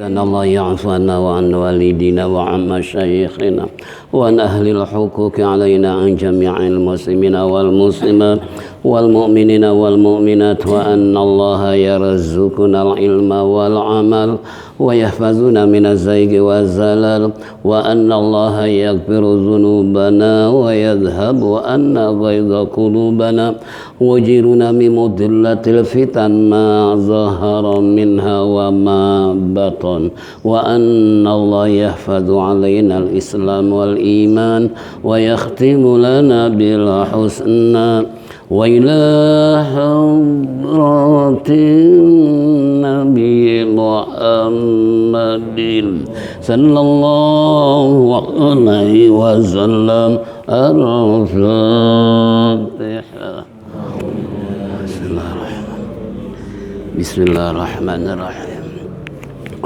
أن الله يعفو عنا وعن والدينا وعن مشايخنا وعن أهل الحقوق علينا عن جميع المسلمين والمسلمات والمؤمنين والمؤمنات وأن الله يرزقنا العلم والعمل ويحفظنا من الزيغ والزلال وأن الله يغفر ذنوبنا ويذهب أن غيظ قلوبنا ويجيرنا من مضلة الفتن ما ظهر منها وما بطن وأن الله يحفظ علينا الإسلام والإيمان ويختم لنا بالحسنى وإلى حضرة النبي محمد صلى الله عليه وسلم الفاتحة. بسم الله الرحمن الرحيم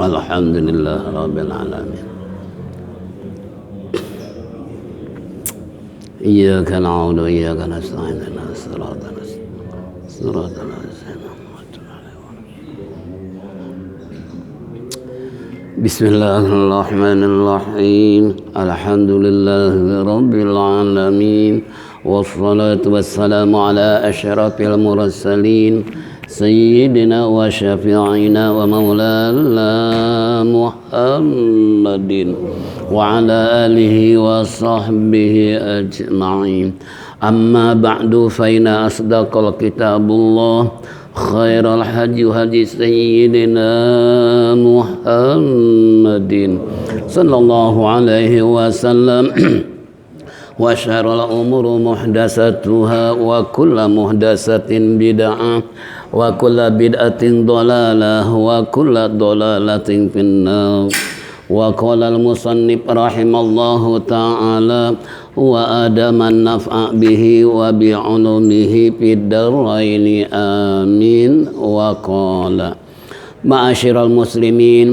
الحمد لله رب العالمين إياك نعبد وإياك نستعين اهدنا الصراط المستقيم بسم الله الرحمن الرحيم الحمد لله رب العالمين والصلاة والسلام على أشرف المرسلين سيدنا وشفيعنا ومولانا محمد وعلى آله وصحبه أجمعين أما بعد فإن أصدق الكتاب الله خير الهدي هدي سيدنا محمد صلى الله عليه وسلم وشر الأمور محدثاتها وكل محدثة بدعة وكل بدعة ضلالة وكل ضلالة في النار وقال المصنف رحمه الله تعالى وآدم النفع به وبعلومه في الدارين آمين وقال معاشر المسلمين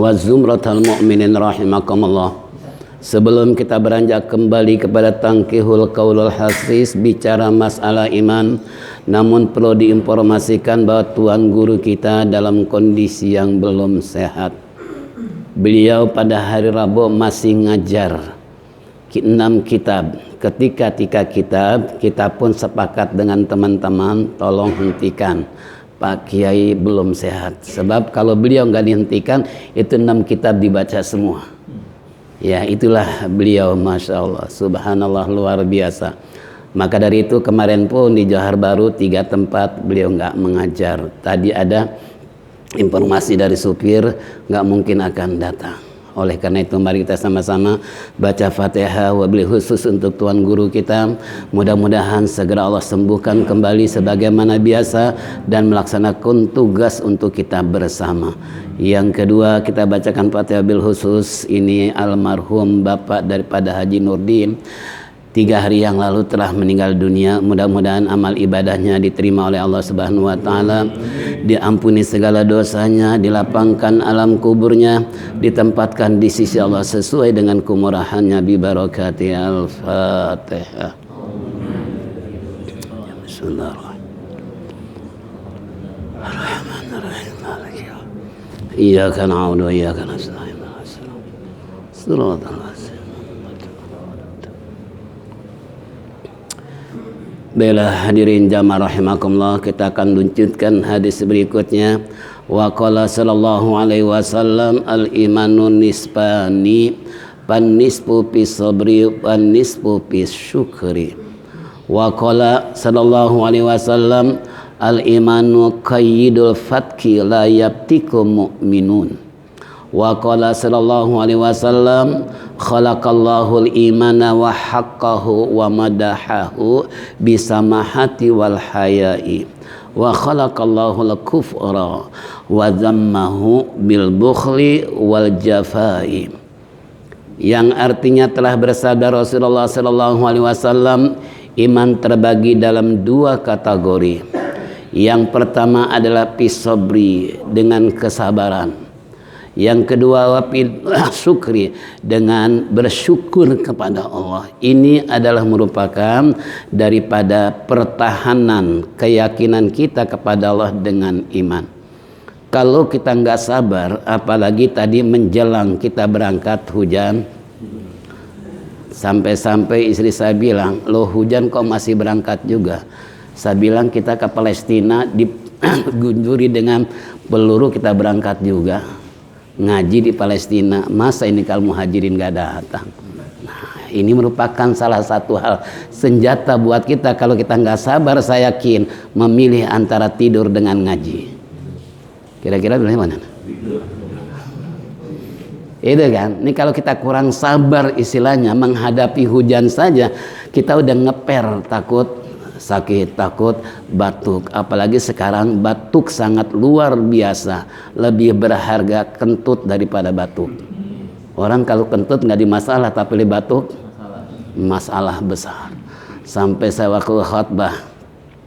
وزمرة المؤمنين رحمكم الله. Sebelum kita beranjak kembali kepada tangkihul qaulul hasis bicara masalah iman, namun perlu diinformasikan bahwa tuan guru kita dalam kondisi yang belum sehat. Beliau pada hari Rabu masih ngajar 6 kitab. Ketika 3 kitab, kita pun sepakat dengan teman-teman tolong hentikan. Pak Kiai belum sehat. Sebab kalau beliau nggak dihentikan, itu 6 kitab dibaca semua. Ya, itulah beliau, Masya Allah, subhanallah, luar biasa. Maka dari itu kemarin pun di Johar Baru 3 tempat beliau nggak mengajar. Tadi ada informasi dari supir nggak mungkin akan datang. Oleh karena itu mari kita sama-sama baca Fatihah wabil khusus untuk tuan guru kita. Mudah-mudahan segera Allah sembuhkan kembali sebagaimana biasa dan melaksanakan tugas untuk kita bersama. Yang kedua kita bacakan Fatihah bil khusus ini almarhum Bapak daripada Haji Nurdin. 3 hari yang lalu telah meninggal dunia. Mudah-mudahan amal ibadahnya diterima oleh Allah Subhanahu wa taala, diampuni segala dosanya, dilapangkan alam kuburnya, ditempatkan di sisi Allah sesuai dengan kemurahannya bi barakati al-Fatihah. Bismillahirrahmanirrahim. Iyyaka na'budu wa iyyaka nasta'in. Shiratal Baiklah hadirin jamaah rahimakumullah, kita akan lanjutkan hadis berikutnya. Wa qala sallallahu alaihi wasallam al imanu nisbani pan nisbu bis sabri pan nisbu bis syukri. Wa qala sallallahu alaihi wasallam al imanu qayyidul fatki la yabtiku mu'minun. Wa qala sallallahu alaihi wasallam khalaqallahu al-imana wa haqqahu wa madahahu bisamahati wal haya'i wa khalaqallahu al-kufra wa dhammahu bil bukhli wal jafai, yang artinya telah bersabda Rasulullah sallallahu alaihi wasallam, iman terbagi dalam 2 kategori. Yang pertama adalah pisobri, dengan kesabaran. Yang kedua wafil syukri, dengan bersyukur kepada Allah. Ini adalah merupakan daripada pertahanan keyakinan kita kepada Allah dengan iman. Kalau kita nggak sabar, apalagi tadi menjelang kita berangkat hujan, sampai-sampai istri saya bilang, loh hujan kok masih berangkat juga. Saya bilang kita ke Palestina digunjuri dengan peluru, kita berangkat juga ngaji di Palestina. Masa ini kalau muhajirin nggak datang? Nah, ini merupakan salah satu hal senjata buat kita. Kalau kita nggak sabar, saya yakin memilih antara tidur dengan ngaji. Kira-kira bagaimana? Itu kan, ini kalau kita kurang sabar istilahnya menghadapi hujan saja, kita udah ngeper, takut sakit, takut batuk. Apalagi sekarang batuk sangat luar biasa, lebih berharga kentut daripada batuk. Orang kalau kentut nggak dimasalah, tapi batuk masalah besar. Sampai saya waktu khutbah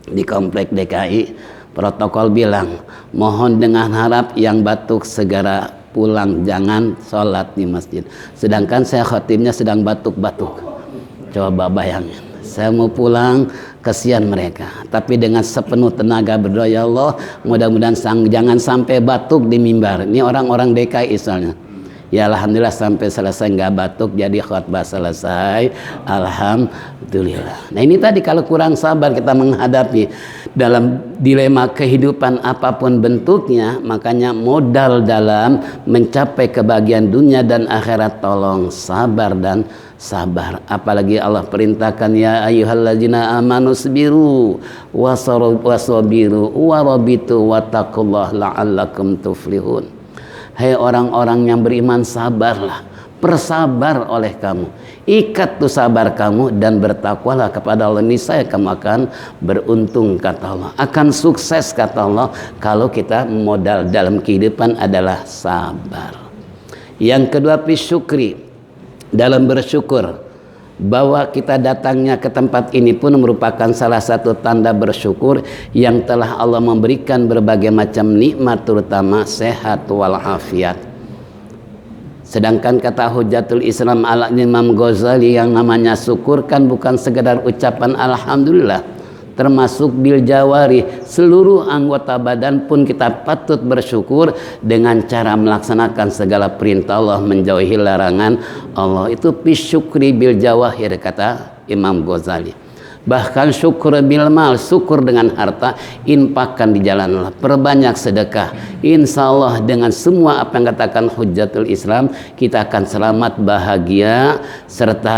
di komplek DKI, protokol bilang, mohon dengan harap yang batuk segera pulang, jangan sholat di masjid. Sedangkan saya khotibnya sedang batuk-batuk. Coba bayangin, saya mau pulang, kasihan mereka. Tapi dengan sepenuh tenaga berdoa, ya Allah, mudah-mudahan jangan sampai batuk di mimbar. Ini orang-orang DKI soalnya. Ya alhamdulillah sampai selesai nggak batuk, jadi khutbah selesai, alhamdulillah. Nah ini tadi kalau kurang sabar kita menghadapi dalam dilema kehidupan apapun bentuknya, makanya modal dalam mencapai kebahagiaan dunia dan akhirat, tolong sabar dan sabar. Apalagi Allah perintahkan, ya ayyuhalladzina amanu sabiru wasabiru warabitu wattaqullaha la'allakum tuflihun. Hai orang-orang yang beriman, sabarlah, persabar oleh kamu, ikat tuh sabar kamu dan bertakwalah kepada Allah, niscaya kamu akan beruntung kata Allah, akan sukses kata Allah. Kalau kita modal dalam kehidupan adalah sabar. Yang kedua, syukri, dalam bersyukur. Bahwa kita datangnya ke tempat ini pun merupakan salah satu tanda bersyukur yang telah Allah memberikan berbagai macam nikmat, terutama sehat walafiat. Sedangkan kata Hujatul Islam Al-Imam Ghazali, yang namanya syukur kan bukan sekedar ucapan alhamdulillah, termasuk bil jawari, seluruh anggota badan pun kita patut bersyukur dengan cara melaksanakan segala perintah Allah, menjauhi larangan Allah. Itu bisyukri bil jawahir, kata Imam Ghazali. Bahkan syukur bil mal, syukur dengan harta, infakkan di jalan Allah, perbanyak sedekah. Insya Allah dengan semua apa yang katakan Hujatul Islam, kita akan selamat, bahagia, serta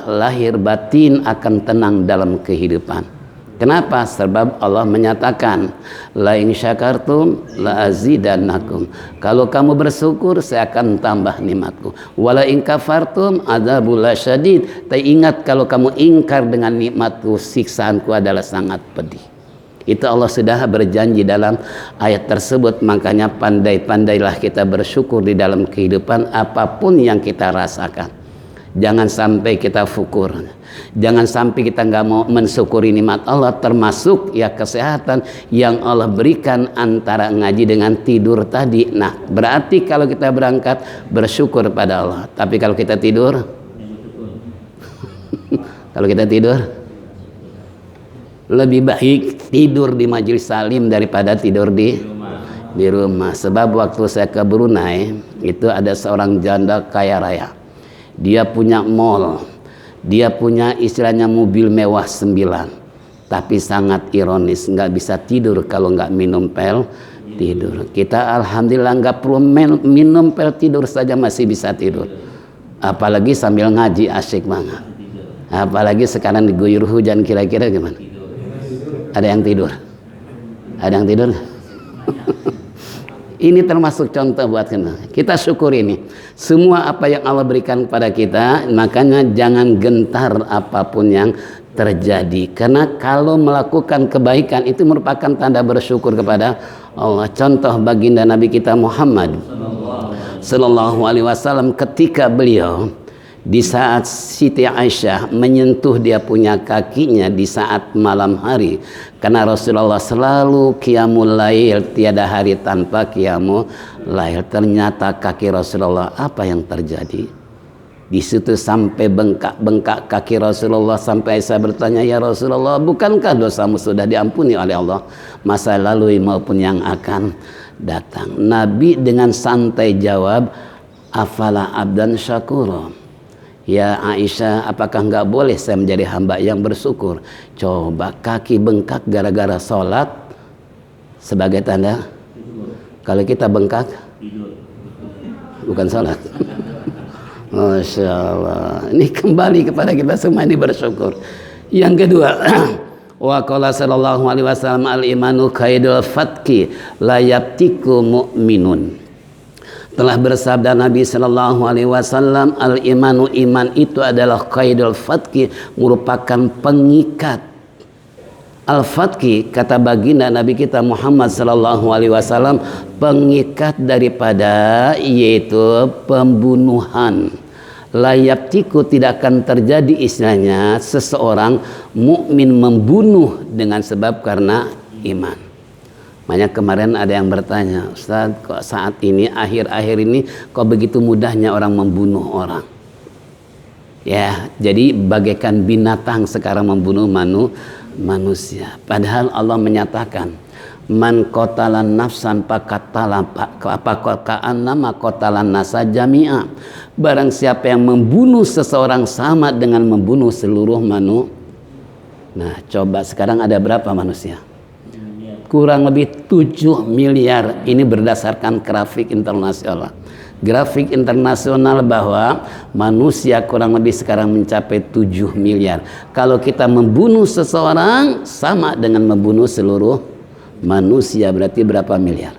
lahir batin akan tenang dalam kehidupan. Kenapa? Sebab Allah menyatakan, la in syakartum la azidannakum. Kalau kamu bersyukur, saya akan tambah nikmatku. Wala in kafartum adzabul lasyadid. Tapi ingat, kalau kamu ingkar dengan nikmatku, siksaanku adalah sangat pedih. Itu Allah sudah berjanji dalam ayat tersebut. Makanya pandai-pandailah kita bersyukur di dalam kehidupan apapun yang kita rasakan. Jangan sampai kita fukur, jangan sampai kita nggak mau mensyukuri nikmat Allah, termasuk ya kesehatan yang Allah berikan antara ngaji dengan tidur tadi. Nah berarti kalau kita berangkat bersyukur pada Allah, tapi kalau kita tidur kalau kita tidur, lebih baik tidur di majelis salim daripada tidur di rumah. Sebab waktu saya ke Brunei itu ada seorang janda kaya raya. Dia punya mall, dia punya istilahnya mobil mewah 9, tapi sangat ironis, nggak bisa tidur kalau nggak minum pil tidur. Kita alhamdulillah nggak perlu minum pil tidur saja masih bisa tidur, apalagi sambil ngaji, asyik banget. Apalagi sekarang diguyur hujan, kira-kira gimana? Ada yang tidur? Ada yang tidur? Ini termasuk contoh buat kita syukur ini. Semua apa yang Allah berikan kepada kita, makanya jangan gentar apapun yang terjadi. Karena kalau melakukan kebaikan itu merupakan tanda bersyukur kepada Allah. Contoh baginda Nabi kita Muhammad Sallallahu Alaihi Wasallam, ketika beliau di saat Siti Aisyah menyentuh dia punya kakinya di saat malam hari, karena Rasulullah selalu qiyamul lail, tiada hari tanpa qiyamul lail. Ternyata kaki Rasulullah, apa yang terjadi? Di situ sampai bengkak-bengkak kaki Rasulullah, sampai Aisyah bertanya, ya Rasulullah, bukankah dosamu sudah diampuni oleh Allah, masa lalu maupun yang akan? datang. Nabi dengan santai jawab, afala abdan syakura. Ya Aisyah, apakah enggak boleh saya menjadi hamba yang bersyukur? Coba kaki bengkak gara-gara sholat sebagai tanda. Kalau kita bengkak bukan sholat. Masya Allah. Ini kembali kepada kita semua ini bersyukur. Yang kedua, wa qala sallallahu alaihi wasallam al-imanu kaidul fatki la yabtiku mu'minun. Telah bersabda Nabi sallallahu alaihi wasallam, al-imanu, iman itu adalah kaidul fatki, merupakan pengikat. Al-fatki, kata baginda Nabi kita Muhammad sallallahu alaihi wasallam, pengikat daripada, yaitu pembunuhan. Layaptiku, tidak akan terjadi istilahnya seseorang mukmin membunuh dengan sebab karena iman. Makanya kemarin ada yang bertanya, Ustaz, kok saat ini akhir-akhir ini kok begitu mudahnya orang membunuh orang? Ya, jadi bagaikan binatang sekarang membunuh manusia. Padahal Allah menyatakan, man qatalan nafsan faqatala ka'annama qatalan nasa jami'a. Barang siapa yang membunuh seseorang sama dengan membunuh seluruh manusia. Nah, coba sekarang ada berapa manusia? Kurang lebih 7 miliar. Ini berdasarkan grafik internasional. Grafik internasional bahwa manusia kurang lebih sekarang mencapai 7 miliar. Kalau kita membunuh seseorang sama dengan membunuh seluruh manusia, berarti berapa miliar?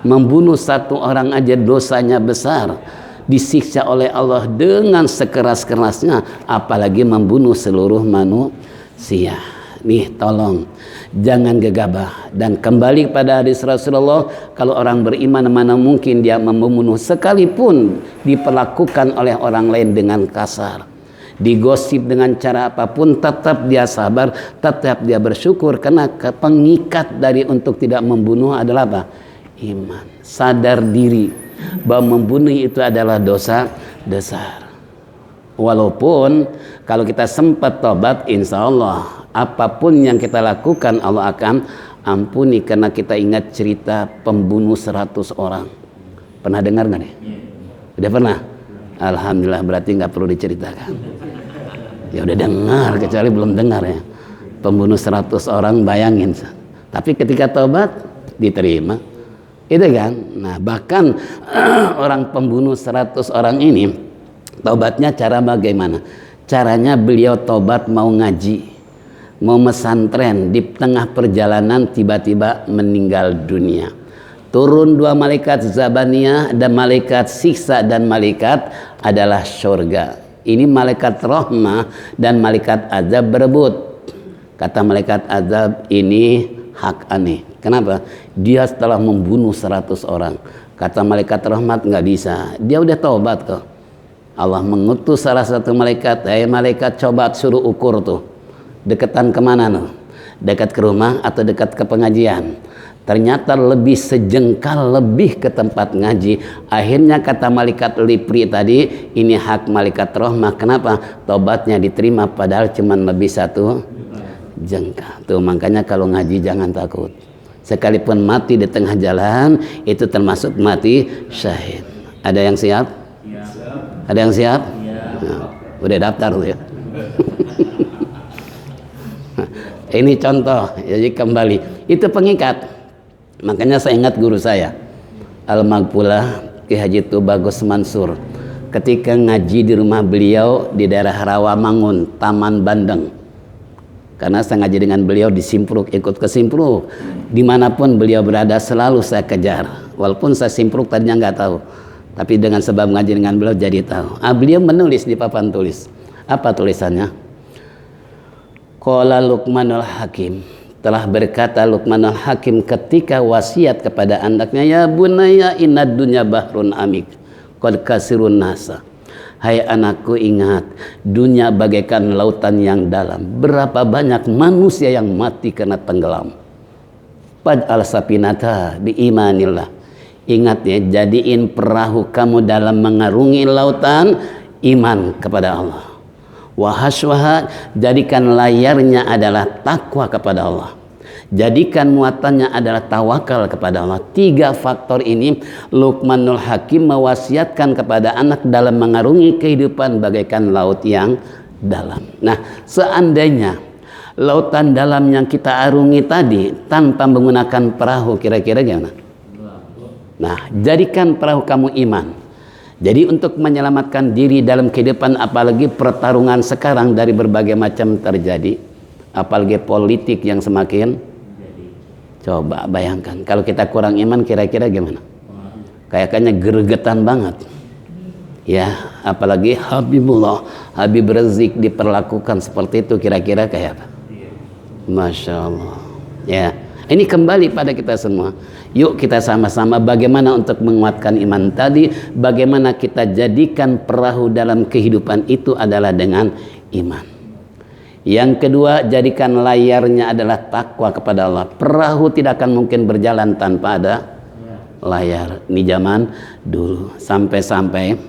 Membunuh satu orang aja dosanya besar, disiksa oleh Allah dengan sekeras-kerasnya, apalagi membunuh seluruh manusia. Nih, tolong jangan gegabah. Dan kembali pada hadis Rasulullah, kalau orang beriman mana mungkin dia membunuh, sekalipun diperlakukan oleh orang lain dengan kasar, digosip dengan cara apapun, tetap dia sabar, tetap dia bersyukur, karena pengikat dari untuk tidak membunuh adalah apa? Iman. Sadar diri bahwa membunuh itu adalah dosa besar. Walaupun kalau kita sempat tobat, insya Allah apapun yang kita lakukan Allah akan ampuni, karena kita ingat cerita pembunuh 100 orang. Pernah dengar nggak nih? Udah pernah? Alhamdulillah, berarti nggak perlu diceritakan. Ya udah dengar, kecuali belum dengar ya. Pembunuh 100 orang, bayangin. Tapi ketika tobat diterima. Itu kan? Nah, bahkan orang pembunuh 100 orang ini tobatnya cara bagaimana? Caranya beliau tobat mau ngaji, mau mesantren, di tengah perjalanan tiba-tiba meninggal dunia. Turun 2 malaikat Zabaniyah dan malaikat siksa, dan malaikat adalah surga. Ini malaikat rahmah dan malaikat azab berebut. Kata malaikat azab, ini hak aneh. Kenapa? Dia setelah membunuh 100 orang. Kata malaikat rahmat, nggak bisa. Dia udah taubat kok. Allah mengutus salah satu malaikat, malaikat, coba suruh ukur tuh. Deketan kemana tuh? Dekat ke rumah atau dekat ke pengajian? Ternyata lebih sejengkal, lebih ke tempat ngaji. Akhirnya kata malaikat Lipri tadi, ini hak malaikat rahmah. Kenapa? Tobatnya diterima padahal cuma lebih 1 jengkal. Tuh makanya kalau ngaji jangan takut. Sekalipun mati di tengah jalan, itu termasuk mati syahid. Ada yang siap? Ya. Ada yang siap? Ya. Nah, udah daftar tuh ya. Ini contoh, jadi kembali. Itu pengikat. Makanya saya ingat guru saya, Al-Maghfulah Ki Haji Tubagus Mansur. Ketika ngaji di rumah beliau di daerah Rawamangun, Taman Bandeng. Karena saya ngaji dengan beliau di Simpruk, ikut ke Simpruk. Dimanapun beliau berada selalu saya kejar. Walaupun saya Simpruk tadinya nggak tahu. Tapi dengan sebab ngaji dengan beliau jadi tahu. Beliau menulis di papan tulis. Apa tulisannya? Qala Luqmanul Hakim. Telah berkata Luqmanul Hakim ketika wasiat kepada anaknya, ya bunayya innad dunya bahrun amik qad kasirun nasa. Hai anakku, ingat, dunia bagaikan lautan yang dalam. Berapa banyak manusia yang mati karena tenggelam. Faj'al sapinata biimanillah. Ingat ya, jadiin perahu kamu dalam mengarungi lautan iman kepada Allah. Wahaswaha, jadikan layarnya adalah takwa kepada Allah. Jadikan muatannya adalah tawakal kepada Allah. 3 faktor ini Luqmanul Hakim mewasiatkan kepada anak dalam mengarungi kehidupan bagaikan laut yang dalam. Nah, seandainya lautan dalam yang kita arungi tadi tanpa menggunakan perahu, kira-kira gimana? Nah, jadikan perahu kamu iman. Jadi untuk menyelamatkan diri dalam kehidupan, apalagi pertarungan sekarang dari berbagai macam terjadi, apalagi politik yang semakin, coba bayangkan kalau kita kurang iman, kira-kira gimana? Kayaknya gregetan banget. Ya, apalagi Habibullah, Habib Rizik diperlakukan seperti itu, kira-kira kayak apa? Masya Allah. Ya, ini kembali pada kita semua. Yuk kita sama-sama bagaimana untuk menguatkan iman tadi, bagaimana kita jadikan perahu dalam kehidupan itu adalah dengan iman. Yang kedua, jadikan layarnya adalah takwa kepada Allah. Perahu tidak akan mungkin berjalan tanpa ada layar. Ini zaman dulu. Sampai-sampai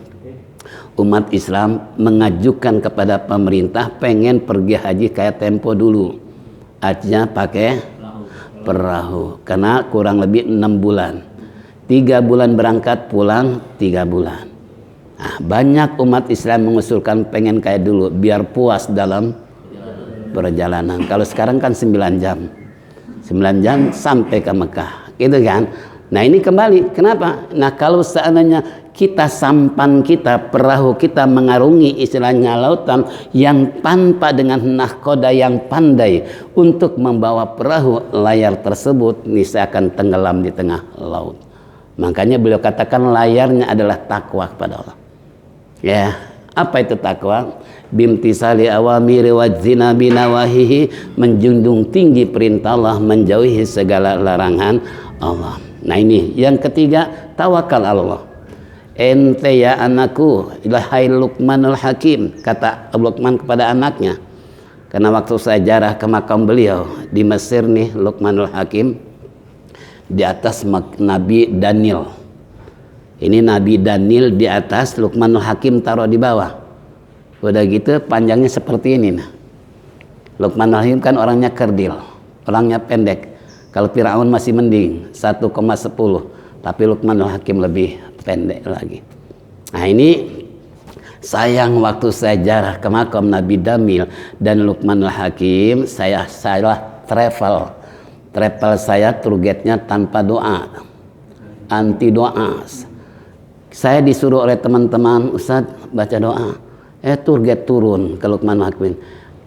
umat Islam mengajukan kepada pemerintah pengen pergi haji kayak tempo dulu. Hajinya pakai perahu. Karena kurang lebih 6 bulan. 3 bulan berangkat, pulang 3 bulan. Nah, banyak umat Islam mengusulkan pengen kayak dulu. Biar puas dalam perjalanan. Kalau sekarang kan 9 jam 9 jam sampai ke Mekah, gitu kan. Nah ini kembali, kenapa? Nah kalau seandainya kita sampan kita, perahu kita mengarungi istilahnya lautan yang tanpa dengan nahkoda yang pandai untuk membawa perahu, layar tersebut niscaya akan tenggelam di tengah laut. Makanya beliau katakan layarnya adalah takwa kepada Allah. Ya, apa itu takwa? Bimtisali awamiri wajzina binawahihi, menjunjung tinggi perintah Allah, menjauhi segala larangan Allah. Nah ini yang ketiga, tawakal Allah. Ente ya anakku, ilahai Luqmanul Hakim, kata Luqman kepada anaknya. Karena waktu saya jarah ke makam beliau di Mesir nih, Luqmanul Hakim di atas Nabi Daniel. Ini Nabi Daniel di atas, Luqmanul Hakim taruh di bawah. Udah gitu panjangnya seperti ini. Nah, Luqmanul Hakim kan orangnya kerdil, orangnya pendek. Kalau Firaun masih mending 1,10, tapi Luqmanul Hakim lebih pendek lagi. Nah ini sayang waktu saya jarah ke makam Nabi Daniel dan Luqmanul Hakim, saya salah travel saya targetnya tanpa doa, anti doa. Saya disuruh oleh teman-teman, Ustadz baca doa. Target turun ke Luqmanul Hakim,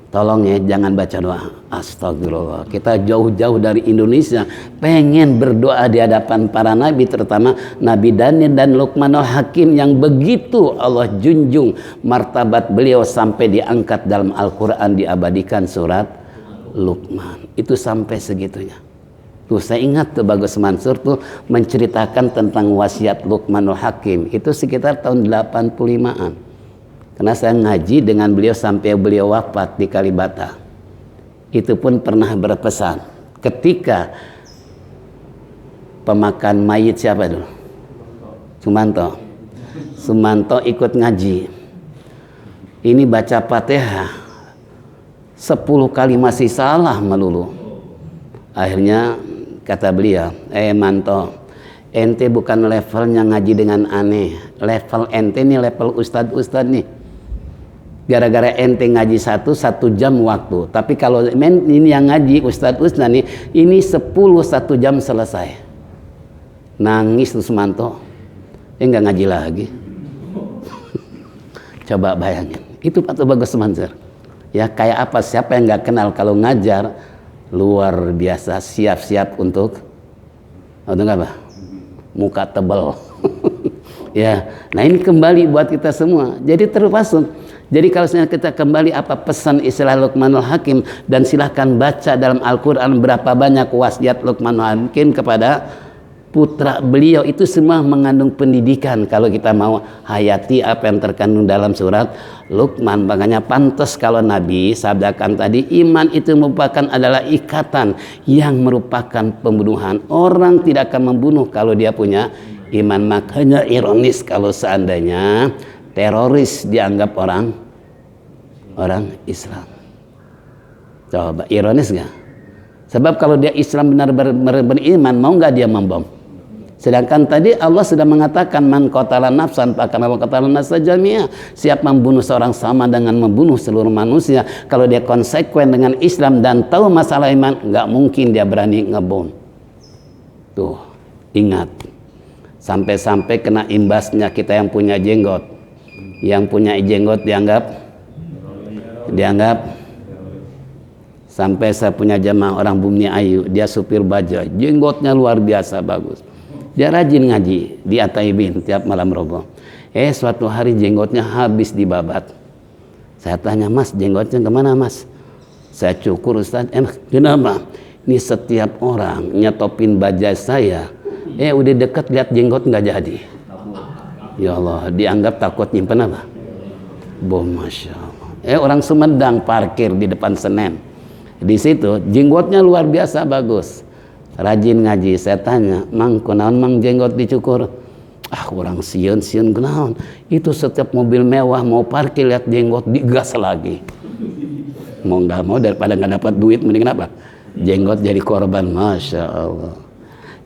tolong ya jangan baca doa. Astagfirullah, kita jauh-jauh dari Indonesia pengen berdoa di hadapan para nabi, terutama Nabi Daniel dan Luqmanul Hakim yang begitu Allah junjung martabat beliau sampai diangkat dalam Al-Quran, diabadikan surat Luqman. Itu sampai segitunya. Tuh saya ingat tuh Bagus Mansur tuh menceritakan tentang wasiat Luqmanul Hakim. Itu sekitar tahun 85-an. Karena saya ngaji dengan beliau sampai beliau wafat di Kalibata. Itu pun pernah berpesan. Ketika pemakan mayit siapa dulu? Sumanto ikut ngaji. Ini baca Fatihah 10 kali masih salah melulu. Akhirnya kata beliau, Manto, ente bukan levelnya ngaji dengan aneh. Level ente ini level ustad-ustad nih. Gara-gara ente ngaji 1 jam waktu. Tapi kalau ini yang ngaji ustad-ustad nih, ini 1 jam selesai. Nangis tuh Sumanto. Nggak ngaji lagi. Coba bayangin. Itu Pak Bagus Mansur. Ya kayak apa, siapa yang nggak kenal kalau ngajar luar biasa, siap-siap untuk apa? Muka tebal. Ya, nah ini kembali buat kita semua. Jadi terpasung. Jadi kalau kita kembali apa pesan istilah Luqmanul Hakim, dan silahkan baca dalam Al-Quran berapa banyak wasiat Luqmanul Hakim kepada putra beliau, itu semua mengandung pendidikan kalau kita mau hayati apa yang terkandung dalam surat Luqman. Makanya pantas kalau Nabi sabdakan tadi, iman itu merupakan adalah ikatan yang merupakan pembunuhan. Orang tidak akan membunuh kalau dia punya iman. Makanya ironis kalau seandainya teroris dianggap orang Islam. Coba ironis nggak? Sebab kalau dia Islam benar-benar beriman, mau nggak dia membom? Sedangkan tadi Allah sudah mengatakan man qatala nafsan faqad qatala nafsa jami'a. Siap membunuh seorang sama dengan membunuh seluruh manusia. Kalau dia konsekuen dengan Islam dan tahu masalah iman, nggak mungkin dia berani ngebom. Tuh, ingat. Sampai-sampai kena imbasnya kita yang punya jenggot. Yang punya jenggot dianggap sampai saya punya jamaah orang Bumi Ayu, dia supir baja, jenggotnya luar biasa bagus. Dia rajin ngaji di Ataibin tiap malam roboh. Suatu hari jenggotnya habis dibabat. Saya tanya, Mas, jenggotnya kemana, Mas? Saya cukur, Ustaz. Kenapa? Ini setiap orang nyetopin baja saya. Udah deket lihat jenggot nggak jadi. Ya Allah, dianggap takut nyimpen apa? Bom, Masya Allah. Orang Sumedang parkir di depan Senen. Di situ jenggotnya luar biasa bagus. Rajin ngaji. Saya tanya, Mang, kunaon Mang jenggot dicukur? Orang sieun kunaon. Itu setiap mobil mewah mau parkir lihat jenggot digas lagi. Mau nggak mau daripada nggak dapat duit mending apa? Jenggot jadi korban. Masya Allah.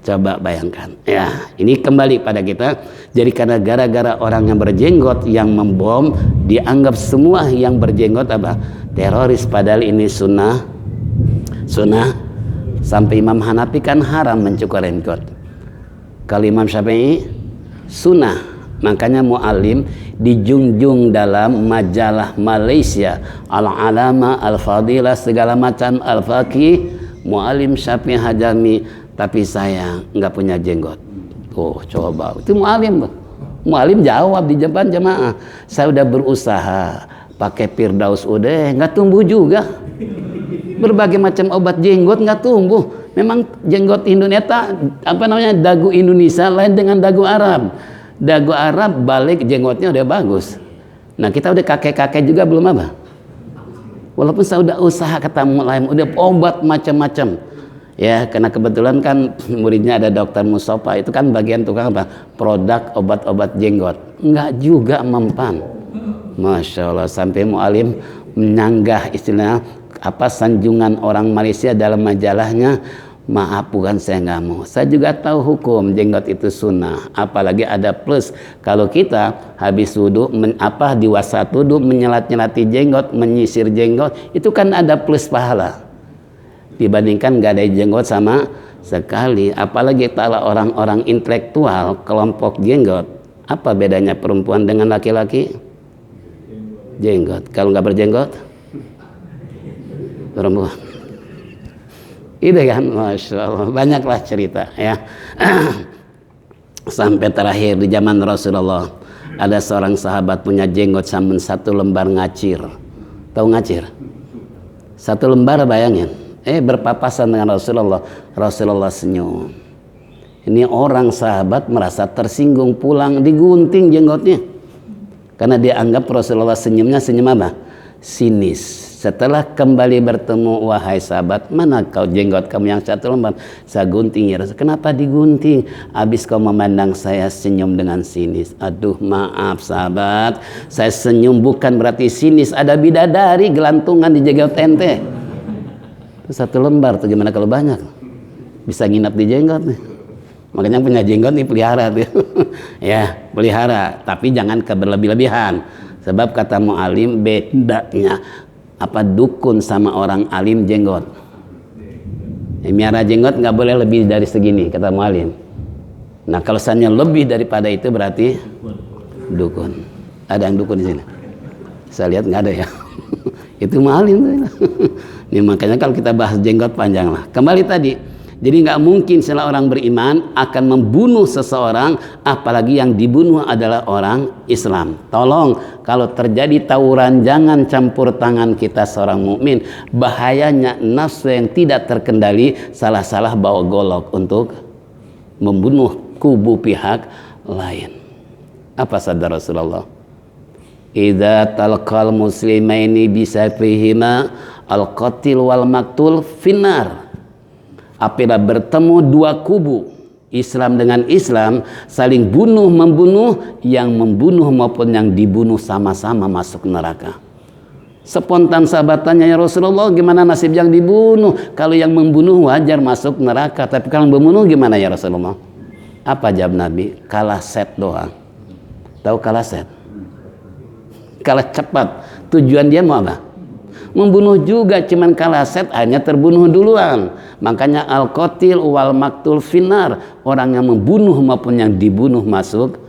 Coba bayangkan. Ya, ini kembali pada kita. Jadi karena gara-gara orang yang berjenggot yang membom, dianggap semua yang berjenggot apa? Teroris. Padahal ini sunnah. Sampai Imam Hanafi kan haram mencukur jenggot. Kalau Imam Syafi'i sunnah. Makanya mu'alim dijunjung dalam majalah Malaysia, Al-Alama, Al-Fadilah, segala macam, Al-Faqih, mu'alim Syafi'i Hajami. Tapi saya nggak punya jenggot. Coba itu mu'alim jawab di depan jamaah, saya udah berusaha pakai Firdaus udah nggak tumbuh juga. Berbagai macam obat jenggot nggak tumbuh. Memang jenggot Indonesia dagu Indonesia lain dengan dagu Arab. Dagu Arab balik jenggotnya udah bagus. Nah kita udah kakek-kakek juga belum apa. Walaupun saya udah usaha ketemu lain, udah obat macam-macam. Ya, karena kebetulan kan muridnya ada Dokter Mustafa, itu kan bagian tukang apa? Produk obat-obat jenggot. Enggak juga mempan. Masya Allah, sampai mu'alim menyanggah istilah sanjungan orang Malaysia dalam majalahnya. Maaf, bukan saya nggak mau. Saya juga tahu hukum jenggot itu sunnah. Apalagi ada plus. Kalau kita habis wudhu, di wasat wudhu menyelat-nyelati jenggot, menyisir jenggot, itu kan ada plus pahala. Dibandingkan nggak ada jenggot sama sekali. Apalagi kalau orang-orang intelektual kelompok jenggot, apa bedanya perempuan dengan laki-laki? Jenggot. Kalau nggak berjenggot, perempuan. Itu kan, Masya Allah, banyaklah cerita ya. Sampai terakhir di zaman Rasulullah ada seorang sahabat punya jenggot sampai 1 lembar ngacir. Tahu ngacir? 1 lembar, bayangin. Berpapasan dengan Rasulullah. Rasulullah senyum. Ini orang sahabat merasa tersinggung, pulang digunting jenggotnya. Karena dia anggap Rasulullah senyumnya senyum apa? Sinis. Setelah kembali bertemu, wahai sahabat, mana kau jenggot kamu yang 1 lembar? Saya gunting ya Rasul. Kenapa digunting? Habis kau memandang saya senyum dengan sinis. Aduh, maaf sahabat, saya senyum bukan berarti sinis. Ada bidadari gelantungan di jenggot ente. 1 lembar tuh gimana kalau banyak? Bisa nginap di jenggot nih. Makanya punya jenggot nih pelihara tuh. Ya, pelihara, tapi jangan keberlebih-lebihan. Sebab kata mu'alim bedanya dukun sama orang alim jenggot. Miara jenggot nggak boleh lebih dari segini kata mu'alim. Nah kalau misalnya lebih daripada itu berarti dukun. Ada yang dukun di sini? Saya lihat nggak ada ya. Itu mu'alim. Ini makanya kalau kita bahas jenggot panjang lah. Kembali tadi. Jadi nggak mungkin salah orang beriman akan membunuh seseorang, apalagi yang dibunuh adalah orang Islam. Tolong, kalau terjadi tawuran jangan campur tangan kita seorang mukmin. Bahayanya nafsu yang tidak terkendali salah-salah bawa golok untuk membunuh kubu pihak lain. Apa sabda Rasulullah? Idza talqal muslimaini bisayfihima al-qatil wal maktul finnar. Apabila bertemu 2 kubu Islam dengan Islam saling bunuh-membunuh, yang membunuh maupun yang dibunuh sama-sama masuk neraka. Spontan sahabatannya, ya Rasulullah, gimana nasib yang dibunuh? Kalau yang membunuh wajar masuk neraka, tapi kalau membunuh gimana ya Rasulullah? Apa jawab Nabi? Kalah set doang. Tahu kalah set? Kalah cepat. Tujuan dia mau apa? Membunuh juga, cuman kalah set, hanya terbunuh duluan. Makanya al-qatil wal maktul finar, orang yang membunuh maupun yang dibunuh masuk.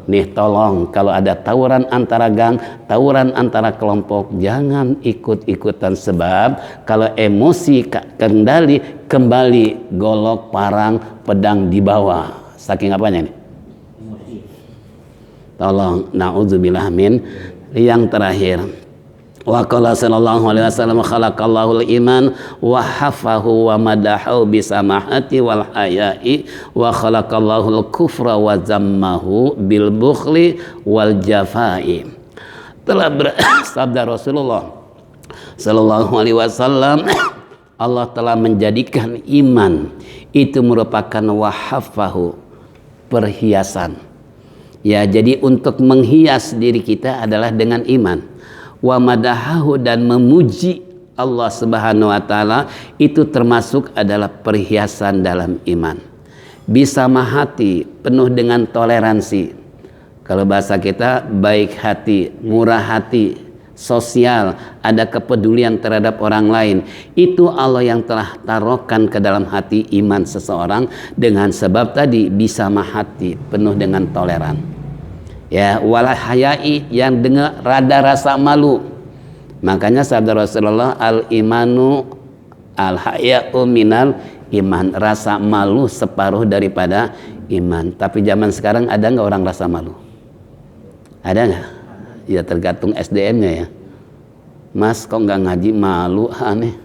Nih tolong, kalau ada tawuran antara gang, tawuran antara kelompok, jangan ikut-ikutan, sebab kalau emosi kendali, kembali golok, parang, pedang dibawa. Saking apanya nih? Tolong, na'udzubillah min. Yang terakhir, wa qala sallallahu alaihi wasallam, khalaqallahu al-iman wa hafahu wa madahu bisamahati wal haya'i wa khalaqallahu al-kufra wa zammahu bil bukhli wal jafai. Telah bersabda Rasulullah sallallahu alaihi wasallam, Allah telah menjadikan iman itu merupakan wahafahu, perhiasan. Ya, jadi untuk menghias diri kita adalah dengan iman. Wa madahahu, dan memuji Allah Subhanahu wa taala itu termasuk adalah perhiasan dalam iman. Bisa mahati, penuh dengan toleransi. Kalau bahasa kita, baik hati, murah hati, sosial, ada kepedulian terhadap orang lain. Itu Allah yang telah taruhkan ke dalam hati iman seseorang dengan sebab tadi bisa mahati, penuh dengan toleran. Ya, wala hayai, yang dengar rada rasa malu. Makanya sabda Rasulullah, al imanu al haya'u minal iman, rasa malu separuh daripada iman. Tapi zaman sekarang ada nggak orang rasa malu? Ada nggak? Ya tergantung SDM-nya ya. Mas kok nggak ngaji, malu, aneh,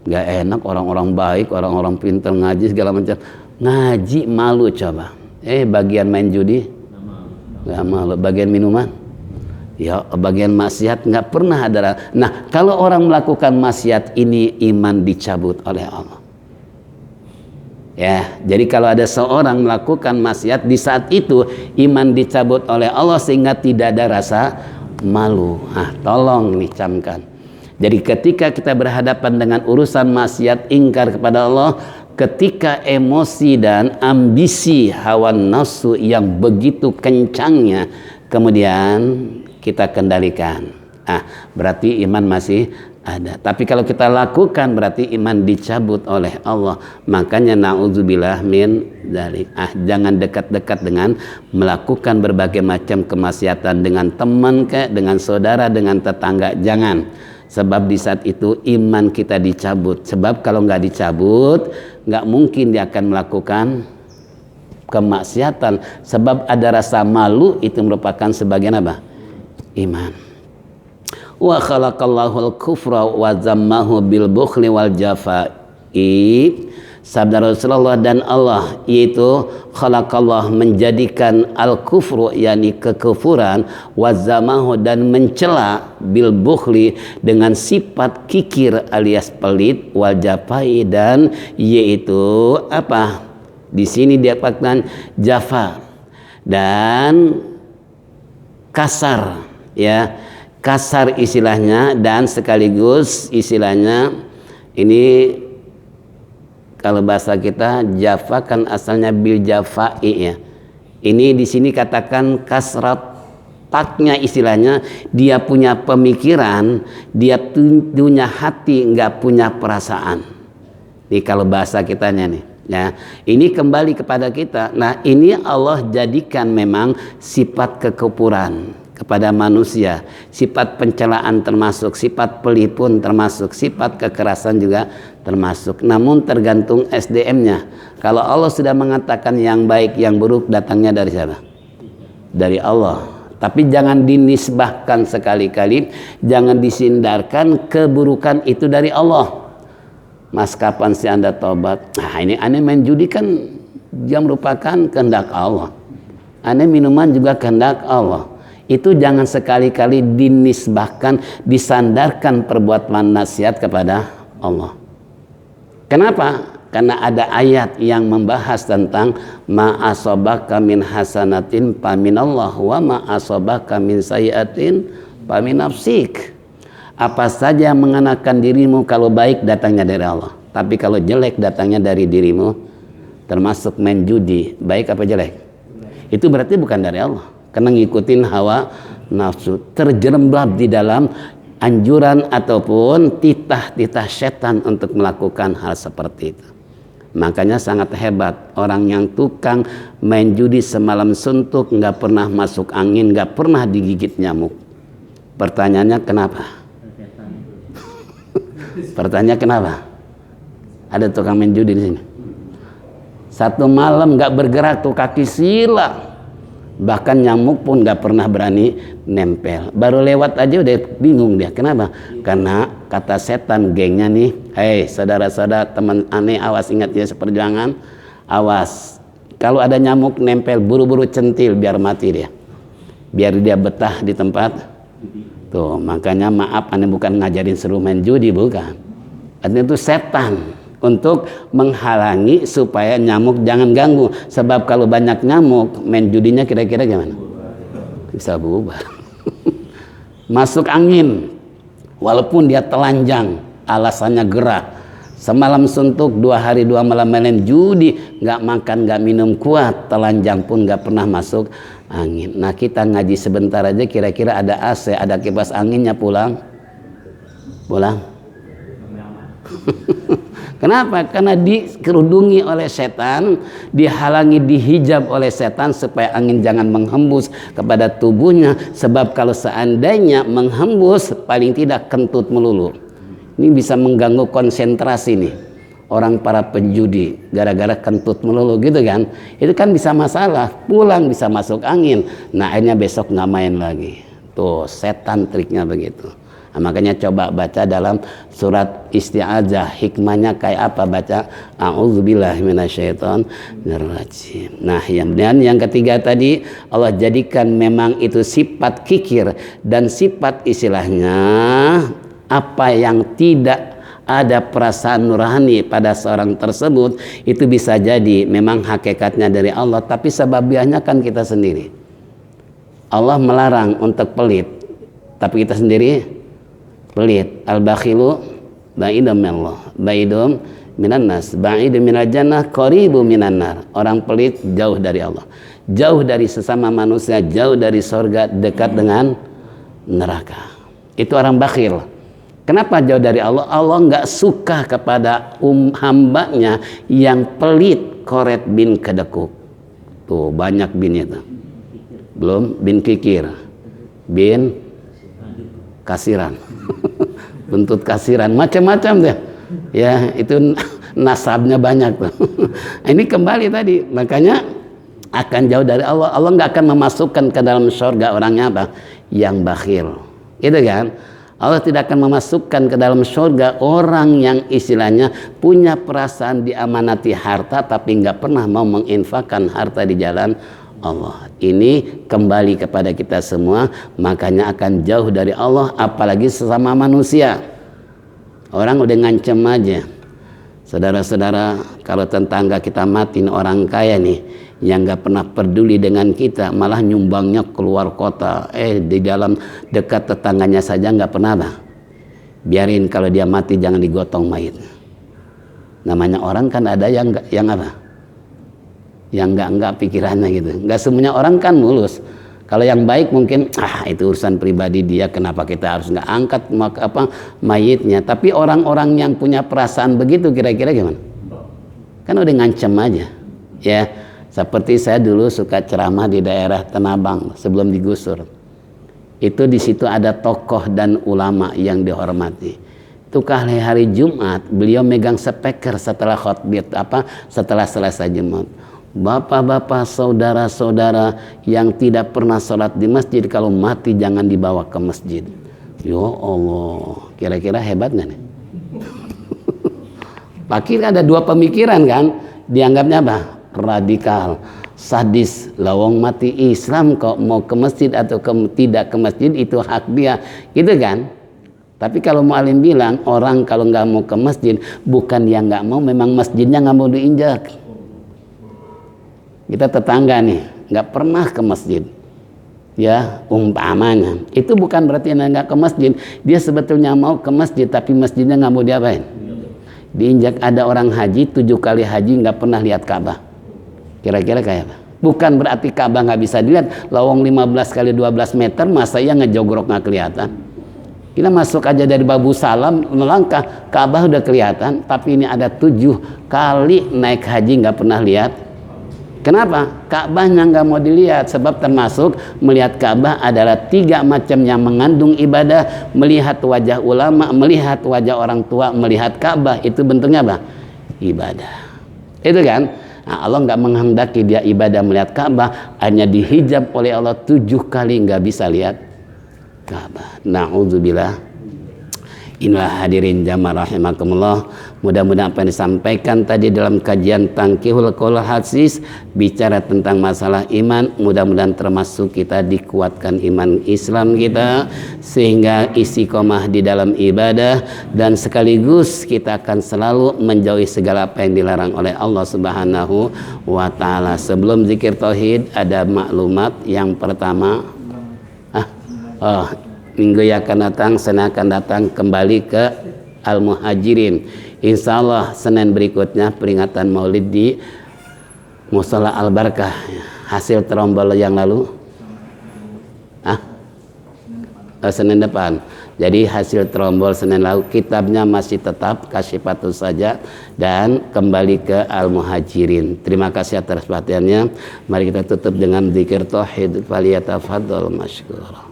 nggak enak, orang-orang baik, orang-orang pintar ngaji segala macam, ngaji malu. Coba bagian main judi nggak malu, bagian minuman, ya bagian maksiat nggak pernah ada. Nah, kalau orang melakukan maksiat ini, iman dicabut oleh Allah. Ya, jadi kalau ada seorang melakukan maksiat, di saat itu iman dicabut oleh Allah sehingga tidak ada rasa malu. Nah, tolong nih camkan. Jadi ketika kita berhadapan dengan urusan maksiat, ingkar kepada Allah, ketika emosi dan ambisi hawa nafsu yang begitu kencangnya kemudian kita kendalikan, berarti iman masih ada. Tapi kalau kita lakukan berarti iman dicabut oleh Allah. Makanya na'udzubillah min dzalik. Jangan dekat-dekat dengan melakukan berbagai macam kemaksiatan dengan teman, dengan saudara, dengan tetangga, jangan. Sebab di saat itu iman kita dicabut. Sebab kalau nggak dicabut, nggak mungkin dia akan melakukan kemaksiatan. Sebab ada rasa malu, itu merupakan sebagian apa? Iman. Wa khalaqallahu al-kufra wa zammahu bil bukhli wal jafai. Sabda Rasulullah, dan Allah yaitu khalaqallah menjadikan al-kufru, yakni kekufuran, wazamahu, dan mencela bil bukhli dengan sifat kikir alias pelit, wal jafai, dan yaitu apa? Di sini dia pakaikan jafa dan kasar, ya, kasar istilahnya, dan sekaligus istilahnya ini. Kalau bahasa kita jafa kan asalnya bil jafai ya. Ini di sini katakan kasrat taknya, istilahnya dia punya pemikiran, dia punya hati, nggak punya perasaan. Ini kalau bahasa kitanya nih. Ya, ini kembali kepada kita. Nah, ini Allah jadikan memang sifat kekufuran kepada manusia, sifat pencelaan termasuk, sifat pelit pun termasuk, sifat kekerasan juga termasuk. Namun tergantung SDM-nya. Kalau Allah sudah mengatakan yang baik, yang buruk datangnya dari siapa? Dari Allah. Tapi jangan dinisbahkan sekali-kali, jangan disindarkan keburukan itu dari Allah. Mas, kapan sih Anda tobat? Ini aneh main judi kan dia merupakan kehendak Allah. Aneh minuman juga kehendak Allah. Itu jangan sekali-kali dinisbahkan, disandarkan perbuatan maksiat kepada Allah. Kenapa? Karena ada ayat yang membahas tentang ma asabaka min hasanatin fa minallah wa ma asabaka min sayyi'atin fa min nafsik. Apa saja yang mengenakan dirimu, kalau baik datangnya dari Allah, tapi kalau jelek datangnya dari dirimu, termasuk main judi, baik apa jelek? Itu berarti bukan dari Allah, karena ngikutin hawa nafsu, terjerembab di dalam anjuran ataupun titah-titah setan untuk melakukan hal seperti itu. Makanya sangat hebat orang yang tukang main judi semalam suntuk, nggak pernah masuk angin, nggak pernah digigit nyamuk. Pertanyaannya kenapa? Pertanyaan kenapa? Ada tukang main judi di sini. Satu malam nggak bergerak tuh, kaki sila. Bahkan nyamuk pun nggak pernah berani nempel. Baru lewat aja udah bingung dia. Kenapa? Karena kata setan gengnya nih, hei saudara-saudara teman aneh, awas, ingat ya seperjuangan, awas. Kalau ada nyamuk nempel, buru-buru centil biar mati dia. Biar dia betah di tempat. Tuh, makanya maaf, aneh bukan ngajarin seru main judi, bukan. Artinya itu setan untuk menghalangi supaya nyamuk jangan ganggu. Sebab kalau banyak nyamuk, main judinya kira-kira gimana? Bisa bubar. Masuk angin, walaupun dia telanjang, alasannya gerah. Semalam suntuk, 2 hari 2 malam main judi, nggak makan, nggak minum kuat, telanjang pun nggak pernah masuk angin. Nah kita ngaji sebentar aja, kira-kira ada AC, ada kipas anginnya, pulang. Kenapa? Karena dikerudungi oleh setan, dihalangi, dihijab oleh setan supaya angin jangan menghembus kepada tubuhnya. Sebab kalau seandainya menghembus, paling tidak kentut melulu. Ini bisa mengganggu konsentrasi nih orang para penjudi, gara-gara kentut melulu gitu kan. Itu kan bisa masalah, pulang bisa masuk angin. Nah akhirnya besok nggak main lagi. Tuh setan triknya begitu. Nah, makanya coba baca dalam surat isti'adzah, hikmahnya kayak apa, baca a'udzubillahi minasyaitonirrajim. Nah yang ketiga tadi, Allah jadikan memang itu sifat kikir dan sifat istilahnya apa yang tidak ada perasaan nurani pada seorang tersebut, itu bisa jadi memang hakikatnya dari Allah, tapi sebabiahnya kan kita sendiri. Allah melarang untuk pelit, tapi kita sendiri pelit. Al-bakhilu ba'idum minallah, ba'idum minan nas, ba'idum minal jannah, qaribu minan nar. Orang pelit jauh dari Allah, jauh dari sesama manusia, jauh dari surga, dekat dengan neraka. Itu orang bakhil. Kenapa jauh dari Allah? Allah nggak suka kepada hambanya yang pelit, koret bin kedekuk. Tuh banyak bin itu. Belum bin kikir, bin kasiran, buntut kasiran, macam-macam deh. Ya itu nasabnya banyak tuh. Ini kembali tadi, makanya akan jauh dari Allah. Allah nggak akan memasukkan ke dalam surga orangnya apa? Yang bakhil. Gitu kan? Allah tidak akan memasukkan ke dalam surga orang yang istilahnya punya perasaan diamanati harta tapi nggak pernah mau menginfakkan harta di jalan Allah. Ini kembali kepada kita semua, makanya akan jauh dari Allah, apalagi sesama manusia. Orang udah ngancem aja. Saudara-saudara, kalau tetangga kita matiin orang kaya nih, yang nggak pernah peduli dengan kita, malah nyumbangnya keluar kota, di dalam dekat tetangganya saja nggak pernah lah. Biarin kalau dia mati, jangan digotong mayit. Namanya orang kan ada yang apa? Yang nggak pikirannya gitu. Nggak semuanya orang kan mulus. Kalau yang baik mungkin itu urusan pribadi dia, kenapa kita harus nggak angkat mayitnya. Tapi orang-orang yang punya perasaan begitu kira-kira gimana? Kan udah ngancem aja, ya. Seperti saya dulu suka ceramah di daerah Tanabang sebelum digusur. Itu di situ ada tokoh dan ulama yang dihormati. Itu kali hari Jumat beliau megang speaker setelah khutbah setelah selesai Jumat. Bapak-bapak, saudara-saudara yang tidak pernah sholat di masjid, kalau mati jangan dibawa ke masjid. Ya Allah, kira-kira hebat nggak nih? Pakir ada dua pemikiran kan, dianggapnya apa? Radikal, sadis, lawang mati Islam kok mau ke masjid atau tidak ke masjid itu hak dia, gitu kan? Tapi kalau mu'alim bilang orang kalau nggak mau ke masjid bukan dia nggak mau, memang masjidnya nggak mau diinjak. Kita tetangga nih nggak pernah ke masjid, ya umpamanya. Itu bukan berarti dia nggak ke masjid. Dia sebetulnya mau ke masjid, tapi masjidnya nggak mau diapain. Diinjak. Ada orang haji 7 kali haji nggak pernah lihat Ka'bah. Kira-kira kayak apa? Bukan berarti Ka'bah nggak bisa dilihat. Lawang 15 kali 12 meter, masa ya ngejogrok nggak kelihatan. Kita masuk aja dari Babu Salam melangkah, Ka'bah udah kelihatan. Tapi ini ada 7 kali naik haji nggak pernah lihat. Kenapa? Ka'bahnya nggak mau dilihat. Sebab termasuk melihat Ka'bah adalah 3 macam yang mengandung ibadah. Melihat wajah ulama, melihat wajah orang tua, melihat Ka'bah. Itu bentuknya apa? Ibadah. Itu kan? Nah, Allah nggak menghendaki dia ibadah melihat Ka'bah. Hanya dihijab oleh Allah 7 kali nggak bisa lihat Ka'bah. Na'udzubillah. Inilah hadirin jamaah rahimakumullah. Mudah-mudahan apa yang disampaikan tadi dalam kajian Tangkihul Qaul Hadis bicara tentang masalah iman, mudah-mudahan termasuk kita dikuatkan iman Islam kita sehingga istiqomah di dalam ibadah, dan sekaligus kita akan selalu menjauhi segala apa yang dilarang oleh Allah Subhanahu wa taala. Sebelum zikir tauhid ada maklumat. Yang pertama, minggu yang akan datang, Senin akan datang kembali ke Al-Muhajirin. Insya Allah Senin berikutnya peringatan Maulid di Mushola Al-Barkah. Hasil terombol yang lalu Senin depan. Jadi hasil terombol Senin lalu, kitabnya masih tetap Kasyifatus Saja dan kembali ke Al-Muhajirin. Terima kasih atas perhatiannya. Mari kita tutup dengan zikir tauhid. Faliyatafadhal masykur.